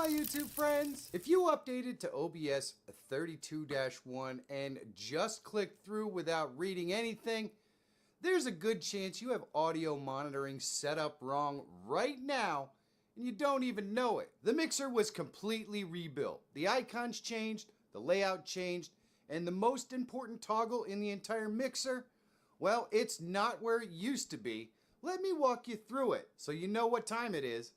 my YouTube friends! If you updated to OBS 32-1 and just clicked through without reading anything, there's a good chance you have audio monitoring set up wrong right now and you don't even know it. The mixer was completely rebuilt. The icons changed, the layout changed, and the most important toggle in the entire mixer, well, it's not where it used to be. Let me walk you through it so you know what time it is.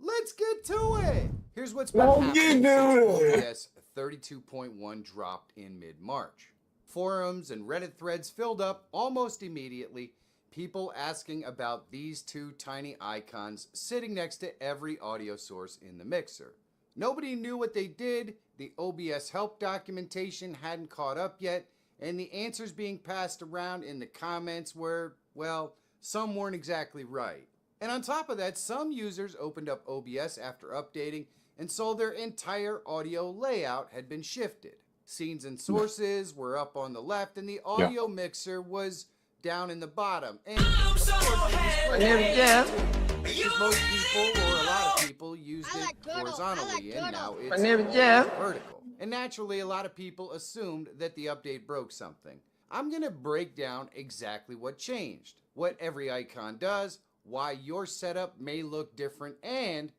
Let's get to it! Here's what's been happening since OBS 32.1 dropped in mid-March. Forums and Reddit threads filled up almost immediately, people asking about these two tiny icons sitting next to every audio source in the mixer. Nobody knew what they did, the OBS help documentation hadn't caught up yet, and the answers being passed around in the comments were, well, some weren't exactly right. And on top of that, some users opened up OBS after updating and saw their entire audio layout had been shifted. Scenes and sources were up on the left and the audio mixer was down in the bottom. And of course, most people, or a lot of people, used it horizontally, and now it's vertical. And naturally, a lot of people assumed that the update broke something. I'm gonna break down exactly what changed, what every icon does, why your setup may look different, and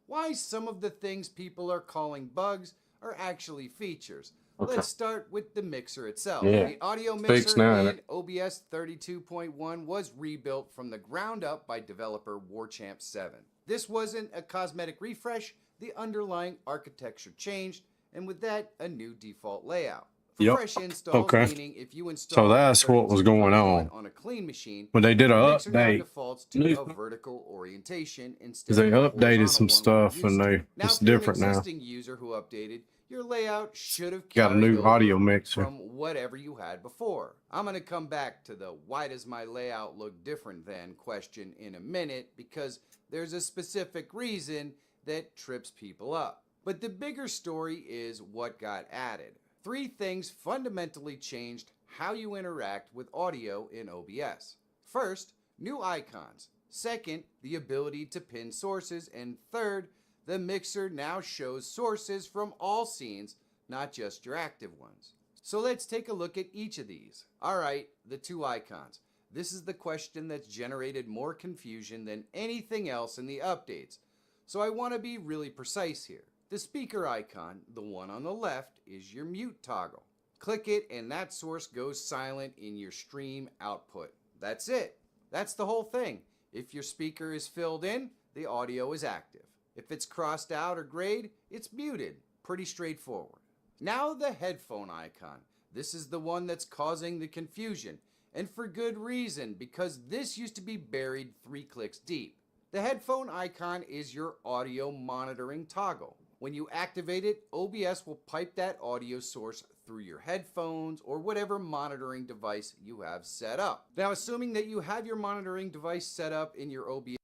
why some of the things people are calling bugs are actually features. Okay. Let's start with the mixer itself. Yeah. The audio mixer in OBS 32.1 was rebuilt from the ground up by developer WarChamp7. This wasn't a cosmetic refresh, the underlying architecture changed, and with that, a new default layout. For fresh installs, meaning if you install that's what was going on a clean machine, when they did an update, defaults to a vertical orientation instead they of updated some stuff and it's different now. Existing user who updated, your layout should have got a new audio mixer from whatever you had before. I'm going to come back to the why does my layout look different than question in a minute, because there's a specific reason that trips people up. But the bigger story is what got added. 3 things fundamentally changed how you interact with audio in OBS. First, new icons. Second, the ability to pin sources. And third, the mixer now shows sources from all scenes, not just your active ones. So let's take a look at each of these. All right, the 2 icons. This is the question that's generated more confusion than anything else in the updates. So I want to be really precise here. The speaker icon, the one on the left, is your mute toggle. Click it and that source goes silent in your stream output. That's it. That's the whole thing. If your speaker is filled in, the audio is active. If it's crossed out or grayed, it's muted. Pretty straightforward. Now the headphone icon. This is the one that's causing the confusion, and for good reason, because this used to be buried 3 clicks deep. The headphone icon is your audio monitoring toggle. When you activate it, OBS will pipe that audio source through your headphones or whatever monitoring device you have set up. Now, assuming that you have your monitoring device set up in your OBS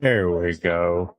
There we go.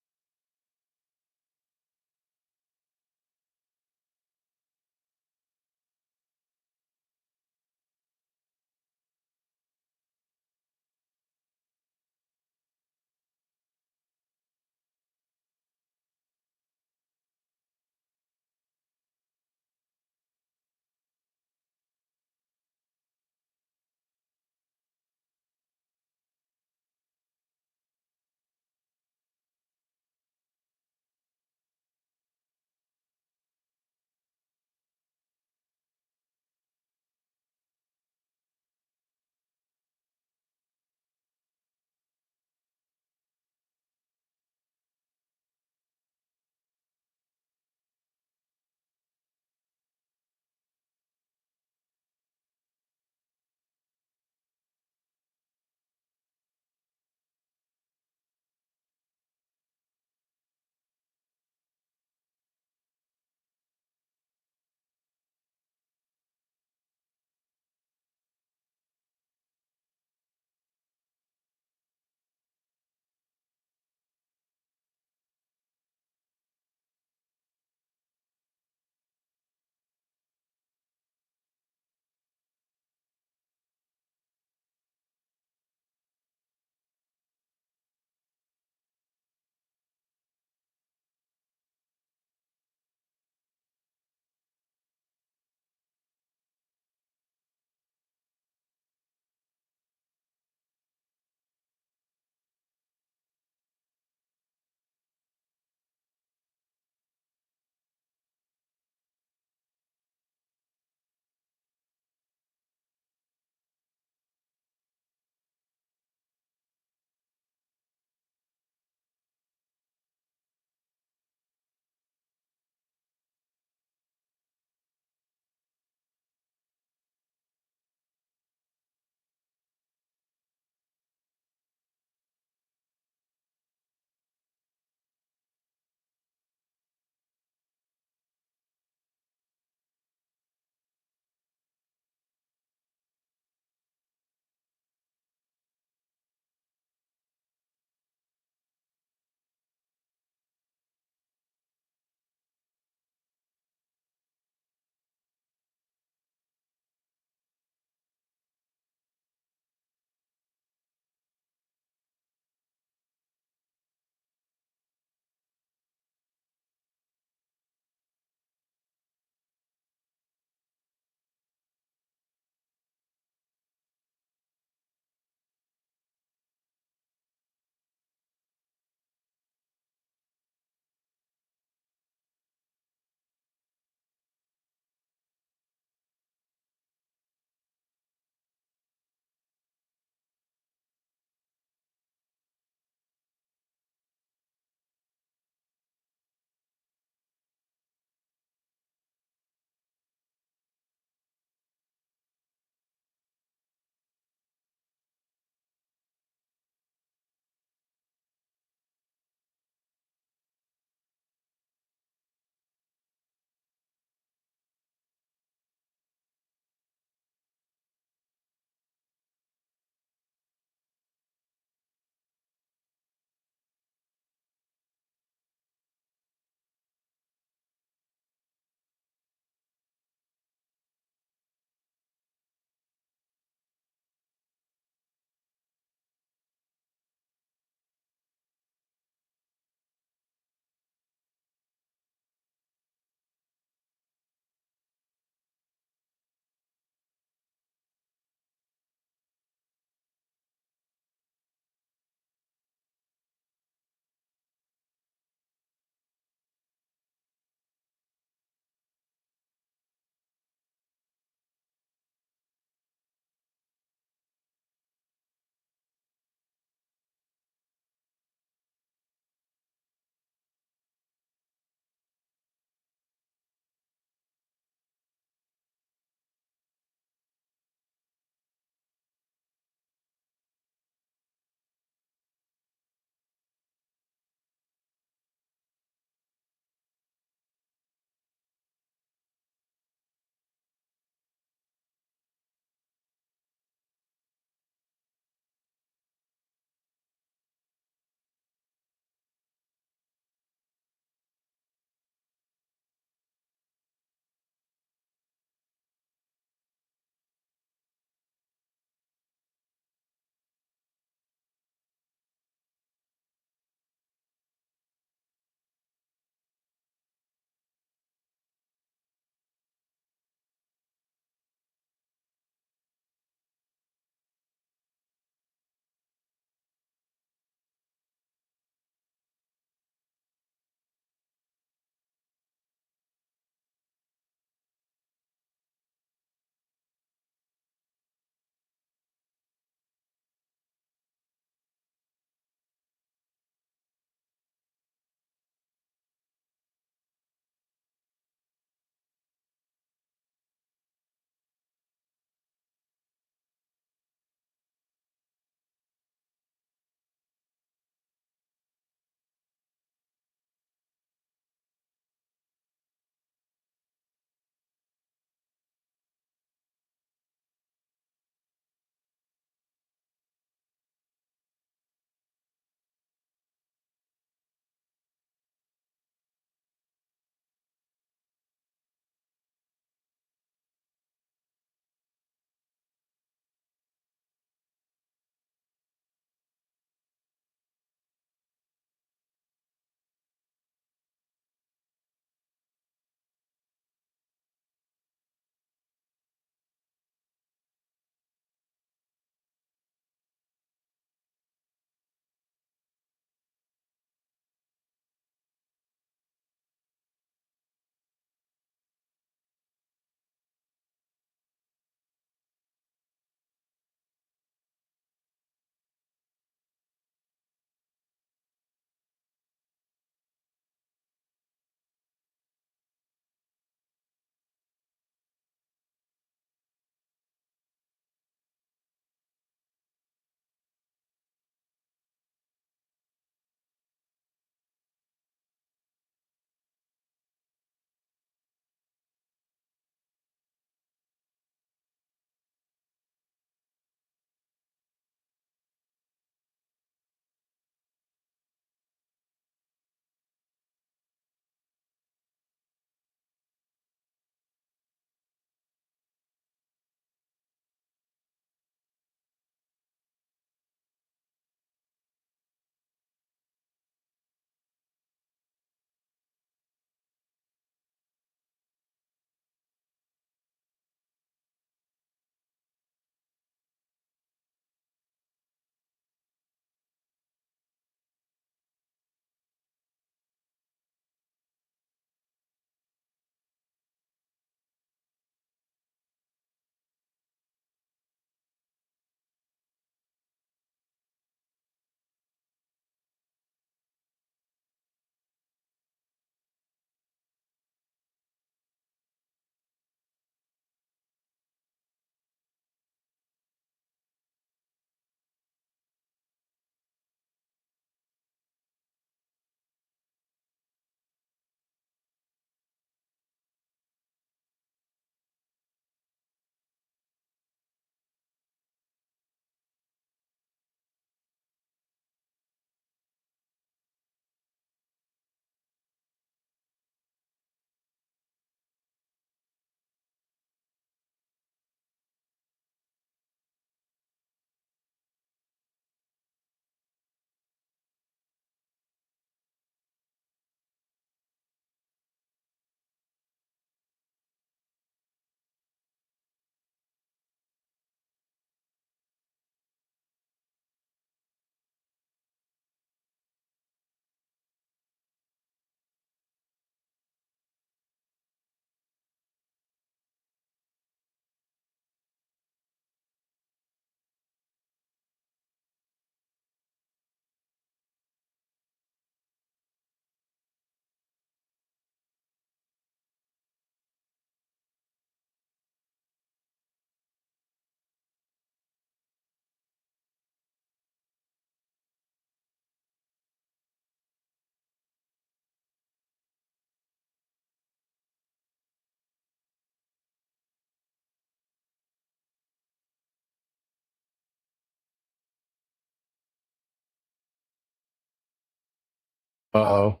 Uh-oh.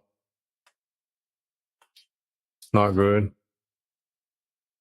Not good.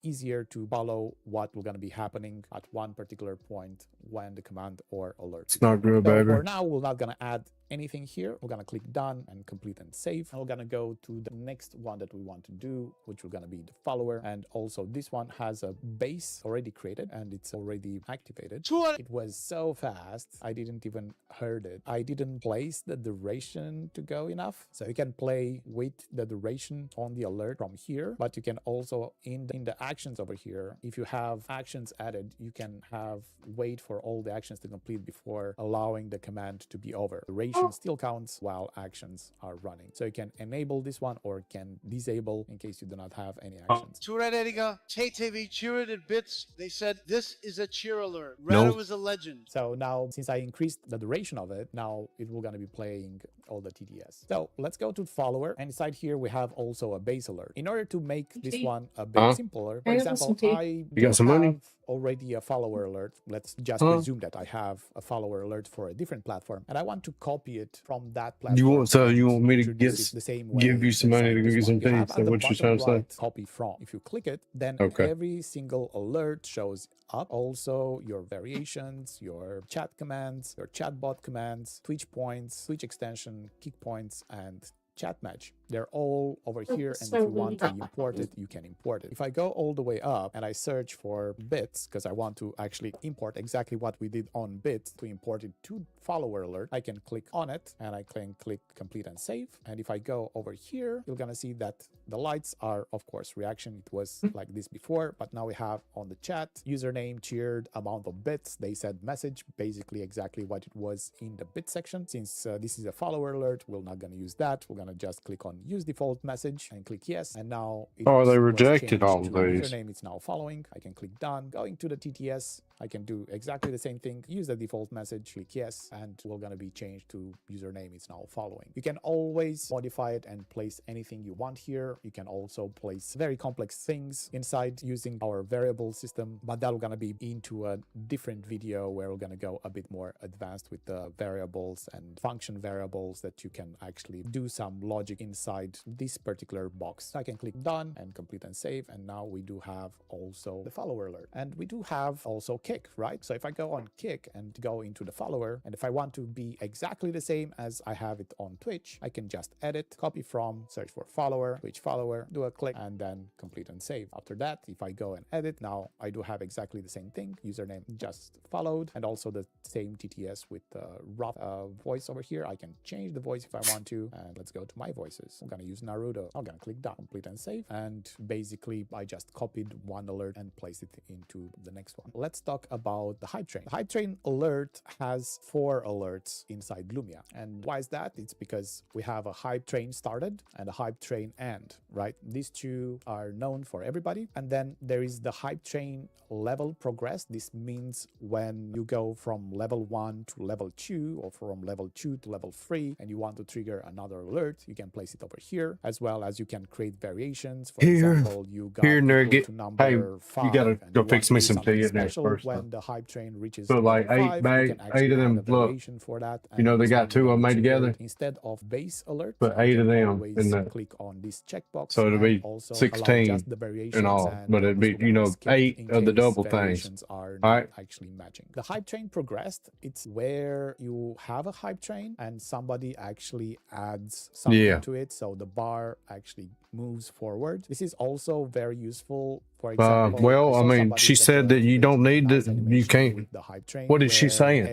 Easier to follow what will going to be happening at one particular point when the command or alert. It's not good, So baby. for now, we're not going to add anything here. We're going to click done and complete and save. And we're going to go to the next one that we want to do, which we're going to be the follower. And also this one has a base already created and it's already activated. It was so fast. I didn't even heard it. I didn't place the duration to go enough. So you can play with the duration on the alert from here, but you can also in the actions over here, if you have actions added, you can have wait for all the actions to complete before allowing the command to be over. Duration still counts while actions are running. So you can enable this one or can disable in case you do not have any actions. Turet Ediga, TV cheered at bits. They said this is a cheer alert. Rado is a legend. So now since I increased the duration of it, now it will gonna be playing all the TTS. So let's go to follower, and inside here we have also a base alert. In order to make this one a bit simpler, for example, I got some money? have already a follower alert. Let's just presume that I have a follower alert for a different platform, and I want to copy it from that platform. You want me to introduce it the same way give you some money to go get some you have tea? at So the what you bottom trying to say? right, copy from. If you click it, then every single alert shows up. Also your variations, your chat commands, your chatbot commands, Twitch points, Twitch extension, kick points, and chat match. They're all over here, and if you want to import it, you can import it. If I go all the way up and I search for bits, because I want to actually import exactly what we did on bits to import it to follower alert, I can click on it and I can click complete and save. And if I go over here, you're gonna see that the lights are, of course, reaction. It was like this before, but now we have on the chat username, cheered, amount of bits. They said message, basically exactly what it was in the bit section. Since this is a follower alert, we're not gonna use that. We're gonna just click on use default message and click yes. And now they rejected all of these. Username is now following. I can click done. Going to the TTS, I can do exactly the same thing. Use the default message, click yes, and we're gonna be changed to username is now following. You can always modify it and place anything you want here. You can also place very complex things inside using our variable system, but that we're gonna be into a different video where we're gonna go a bit more advanced with the variables and function variables that you can actually do some logic inside this particular box. I can click done and complete and save, and now we do have also the follower alert, and we do have also kick, right? So if I go on kick and go into the follower, and if I want to be exactly the same as I have it on Twitch, I can just edit, copy from, search for follower, Twitch follower, do a click, and then complete and save. After that, if I go and edit, now I do have exactly the same thing, username just followed, and also the same TTS with the rough voice over here. I can change the voice if I want to, and let's go to my voices. I'm gonna use Naruto. I'm gonna click done, complete and save, and basically I just copied one alert and placed it into the next one. Let's talk about the hype train. The hype train alert has 4 alerts inside Lumia, and why is that? It's because we have a hype train started and a hype train end, right? These two are known for everybody, and then there is the hype train level progress. This means when you go from level 1 to level 2 or from level 2 to level 3 and you want to trigger another alert, you can place it over here, as well as you can create variations. For example, you got Nugget. to number 5, you gotta go fix me some tea in there special first. when the hype train reaches So like level 5, you can actually 8 of them. add a Look, variation for that, you know they got 2 of them made together. Instead of base alert, but 8 of them in the click on this checkbox, so it'll be also 16 in all, but it'd be 8 of the double things. Are all not right, actually matching. The hype train progressed. It's where you have a hype train and somebody actually adds something to it, so the bar actually moves forward. This is also very useful. For example, well, I mean, she said that you don't need to, you can't. The hype train, What is she saying?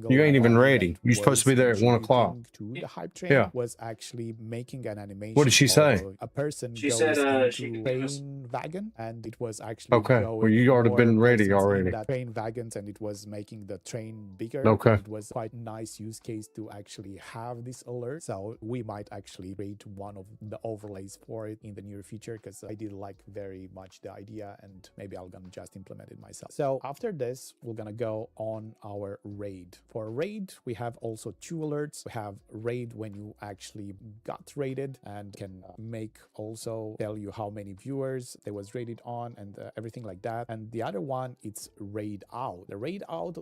You ain't even ready. You're supposed to be there at 1 o'clock. To the hype train was actually making an animation. What did she say? A person She goes said into train wagon, and it was actually well, you already been ready already. that train wagons, and it was making the train bigger. Okay. It was quite a nice use case to actually have this alert. So we might actually create one of the overlays for it it in the near future because I did like very much the idea, and maybe I'm gonna just implement it myself. So after this, we're gonna go on our raid. For raid, we have also 2 alerts. We have raid when you actually got raided, and can make also tell you how many viewers they was raided on, and everything like that. And the other one, it's raid out. The raid out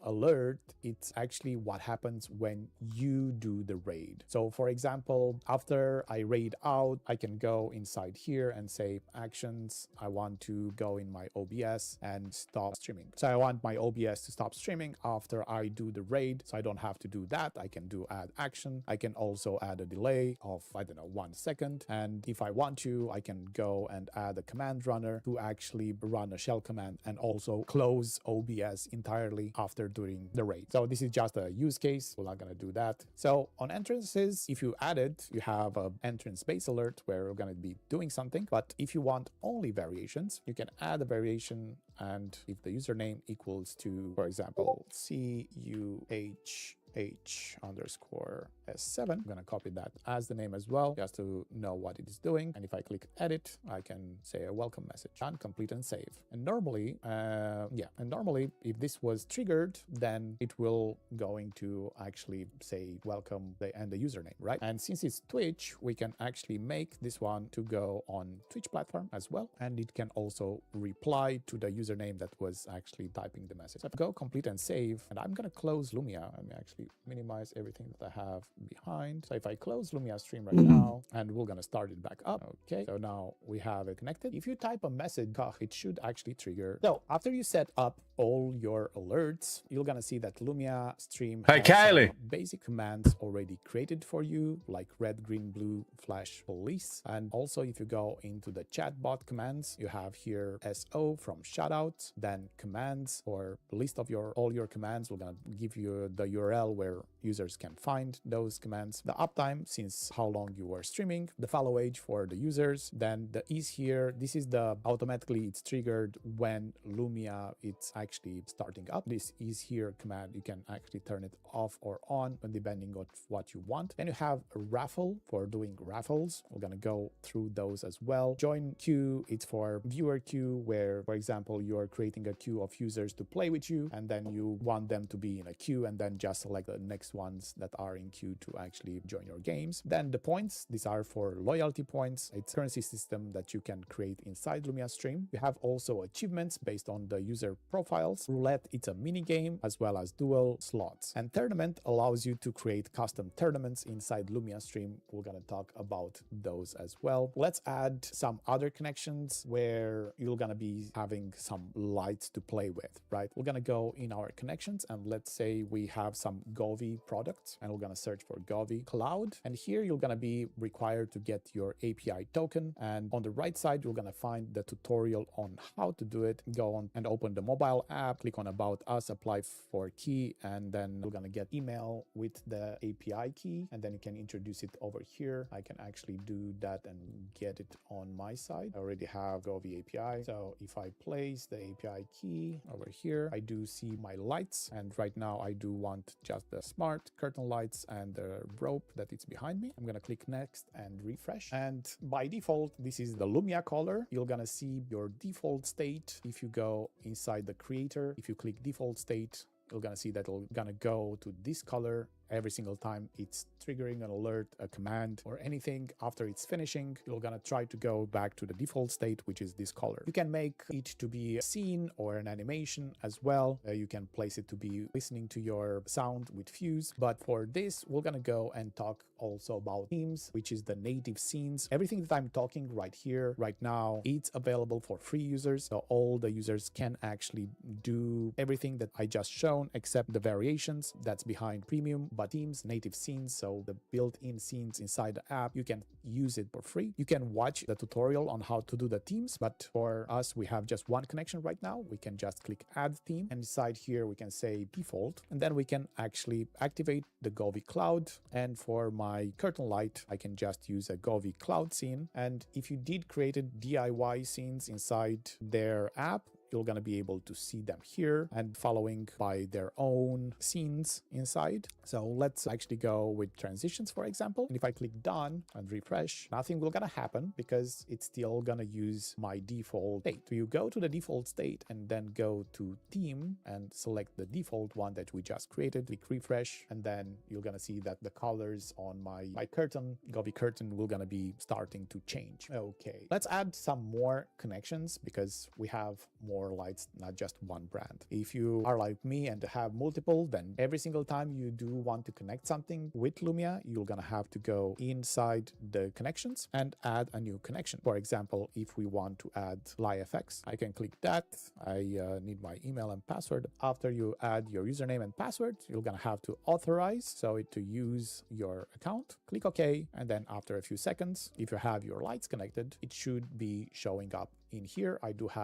alert, it's actually what happens when you do the raid. So for example, after I raid out, I can go inside here and say actions. I want to go in my OBS and stop streaming. So I want my OBS to stop streaming after I do the raid, so I don't have to do that. I can do add action. I can also add a delay of, I don't know, 1 second. And if I want to, I can go and add a command runner to actually run a shell command and also close OBS entirely after doing the raid. So this is just a use case. We're not going to do that. So on entrances, if you add it, you have an entrance base alert where we're going to be doing something. But if you want only variations, you can add a variation, and if the username equals to, for example, CUHH_S7. I'm going to copy that as the name as well, just to know what it is doing. And if I click edit, I can say a welcome message. Done, complete, and save. And normally, if this was triggered, then it will going to actually say welcome and the username, right? And since it's Twitch, we can actually make this one to go on Twitch platform as well. And it can also reply to the username that was actually typing the message. So go complete and save, and I'm going to close Lumia. Let me actually minimize everything that I have behind. So if I close Lumia stream right now, and we're gonna start it back up. Okay, so now we have it connected. If you type a message, it should actually trigger. So after you set up all your alerts, you're gonna see that Lumia stream Hey, has Kylie. some basic commands already created for you, like red, green, blue, flash, police. And also if you go into the chatbot commands, you have here SO from shoutout, then commands, or list of all your commands. We're gonna give you the URL where users can find those commands, the uptime since how long you were streaming, the follow age for the users, then the is here. This is the automatically it's triggered when Lumia it's actually starting up. This is here command, you can actually turn it off or on depending on what you want. Then you have a raffle for doing raffles. We're gonna go through those as well. Join queue, it's for viewer queue, where for example you're creating a queue of users to play with you, and then you want them to be in a queue, and then just select the next ones that are in queue to actually join your games. Then the points, these are for loyalty points. It's a currency system that you can create inside Lumia stream. You have also achievements based on the user profiles. Roulette, it's a mini game, as well as dual slots. And tournament allows you to create custom tournaments inside Lumia stream. We're gonna talk about those as well. Let's add some other connections where you're gonna be having some lights to play with, right? We're gonna go in our connections, and let's say we have some Govi products, and we're gonna search for Govi Cloud. And here you're gonna be required to get your API token. And on the right side, you're gonna find the tutorial on how to do it. Go on and open the mobile app, click on About Us, apply for key, and then you're gonna get email with the API key, and then you can introduce it over here. I can actually do that and get it on my side. I already have Govi API. So if I place the API key over here, I do see my lights, and right now I do want just the smart curtain lights and the rope that it's behind me. I'm gonna click next and refresh, and by default this is the Lumia color. You're gonna see your default state. If you go inside the creator, if you click default state, you're gonna see that it'll gonna go to this color every single time it's triggering an alert, a command, or anything. After it's finishing, you're gonna try to go back to the default state, which is this color. You can make it to be a scene or an animation as well. You can place it to be listening to your sound with Fuse. But for this, we're gonna go and talk also about themes, which is the native scenes. Everything that I'm talking right here, right now, it's available for free users. So all the users can actually do everything that I just shown, except the variations that's behind premium. But themes, native scenes, so the built-in scenes inside the app, you can use it for free. You can watch the tutorial on how to do the themes, but for us, we have just one connection right now. We can just click add theme, and inside here we can say default, and then we can actually activate the Govi Cloud. And for my curtain light, I can just use a Govi Cloud scene. And if you did created DIY scenes inside their app, you're going to be able to see them here and following by their own scenes inside. So let's actually go with transitions, for example. And if I click done and refresh, nothing will gonna happen because it's still gonna use my default state. So you go to the default state and then go to theme and select the default one that we just created, click refresh, and then you're gonna see that the colors on my curtain, Gobi curtain, will gonna be starting to change. Okay, let's add some more connections because we have more lights, not just one brand. If you are like me and have multiple, then every single time you do want to connect something with Lumia, you're gonna have to go inside the connections and add a new connection. For example, if we want to add LiFX, I can click that. I need my email and password. After you add your username and password, you're gonna have to authorize so to use your account. Click OK, and then after a few seconds, if you have your lights connected, it should be showing up in here. I do have